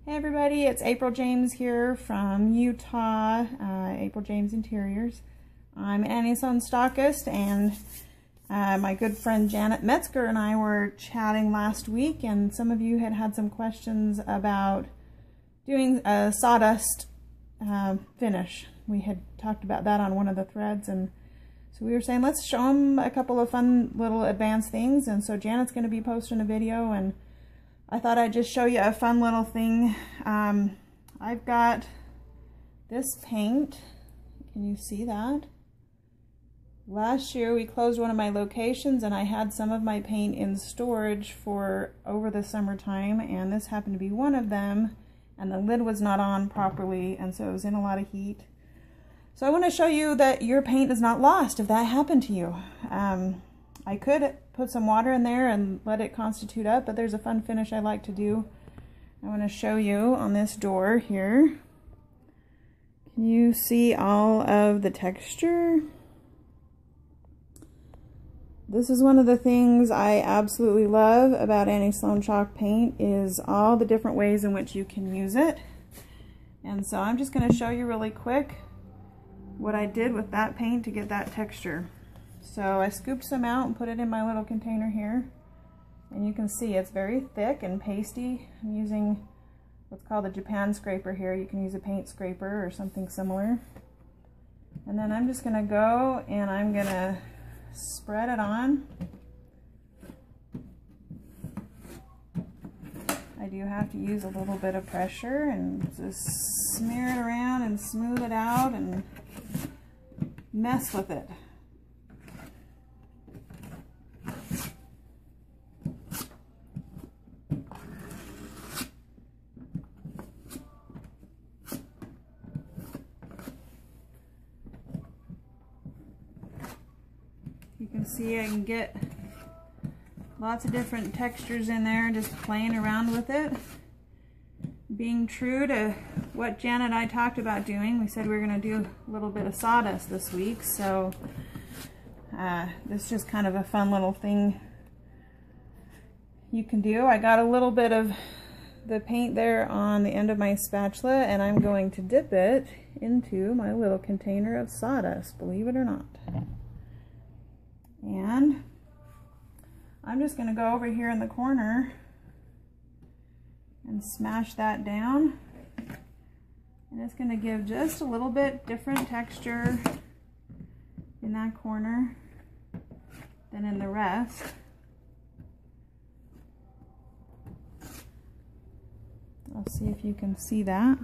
Hey everybody, it's April James here from Utah, April James Interiors. I'm Annie Sloan stockist, and my good friend Janet Metzger and I were chatting last week, and some of you had some questions about doing a sawdust finish. We had talked about that on one of the threads, and so we were saying let's show them a couple of fun little advanced things, and so Janet's going to be posting a video, and I thought I'd just show you a fun little thing. I've got this paint. Can you see that? Last year we closed one of my locations and I had some of my paint in storage for over the summertime, and this happened to be one of them, and the lid was not on properly, and so it was in a lot of heat. So I want to show you that your paint is not lost if that happened to you. I could put some water in there and let it constitute up, but there's a fun finish I like to do. I want to show you on this door here. Can you see all of the texture? This is one of the things I absolutely love about Annie Sloan chalk paint, is all the different ways in which you can use it. And so I'm just going to show you really quick what I did with that paint to get that texture. So I scooped some out and put it in my little container here, and you can see it's very thick and pasty. I'm using what's called a Japan scraper here. You can use a paint scraper or something similar. And then I'm just going to go and I'm going to spread it on. I do have to use a little bit of pressure and just smear it around and smooth it out and mess with it. You can see I can get lots of different textures in there just playing around with it. Being true to what Janet and I talked about doing, we said we were going to do a little bit of sawdust this week, so this is just kind of a fun little thing you can do. I got a little bit of the paint there on the end of my spatula, and I'm going to dip it into my little container of sawdust, believe it or not. And I'm just going to go over here in the corner and smash that down, and it's going to give just a little bit different texture in that corner than in the rest. I'll see if you can see that.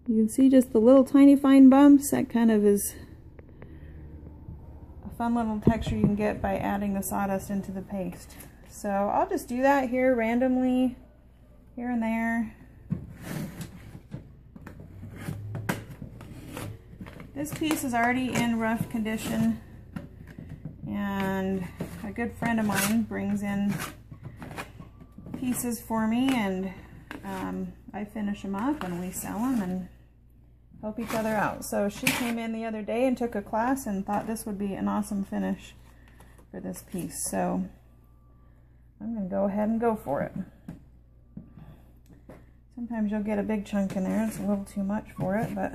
You can see just the little tiny fine bumps. That kind of is fun little texture you can get by adding the sawdust into the paste. So I'll just do that here randomly, here and there. This piece is already in rough condition, and a good friend of mine brings in pieces for me, and I finish them up and we sell them and help each other out. So she came in the other day and took a class and thought this would be an awesome finish for this piece. So I'm going to go ahead and go for it. Sometimes you'll get a big chunk in there. It's a little too much for it, but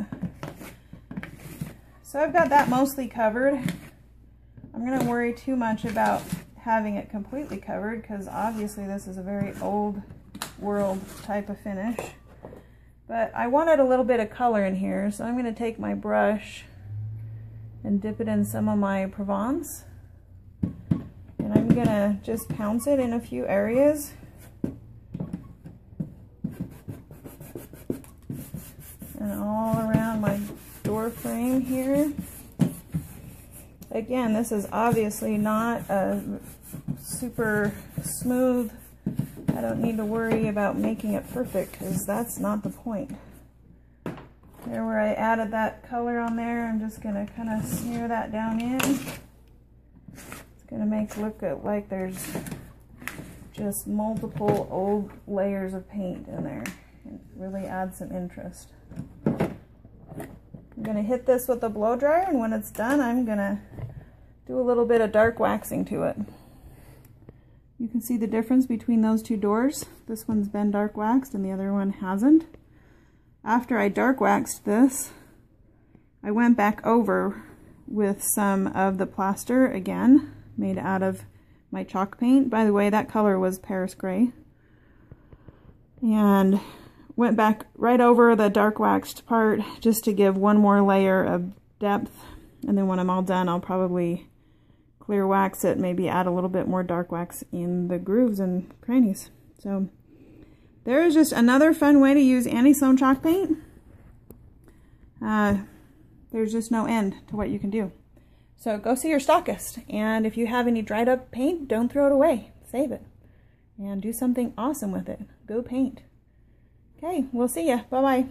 so I've got that mostly covered. I'm going to worry too much about having it completely covered, because obviously this is a very old world type of finish. But I wanted a little bit of color in here, so I'm going to take my brush and dip it in some of my Provence. And I'm going to just pounce it in a few areas. And all around my door frame here. Again, this is obviously not a super smooth. I don't need to worry about making it perfect, because that's not the point. There where I added that color on there, I'm just going to kind of smear that down in. It's going to make it look like there's just multiple old layers of paint in there. It really adds some interest. I'm going to hit this with a blow dryer, and when it's done I'm going to do a little bit of dark waxing to it. You can see the difference between those two doors. This one's been dark waxed and the other one hasn't. After I dark waxed this, I went back over with some of the plaster again, made out of my chalk paint. By the way, that color was Paris Gray. And went back right over the dark waxed part just to give one more layer of depth. And then when I'm all done, I'll probably clear wax it, maybe add a little bit more dark wax in the grooves and crannies. So there is just another fun way to use Annie Sloan chalk paint. There's just no end to what you can do. So go see your stockist, and if you have any dried up paint, don't throw it away. Save it and do something awesome with it. Go paint. Okay, we'll see ya. Bye-bye.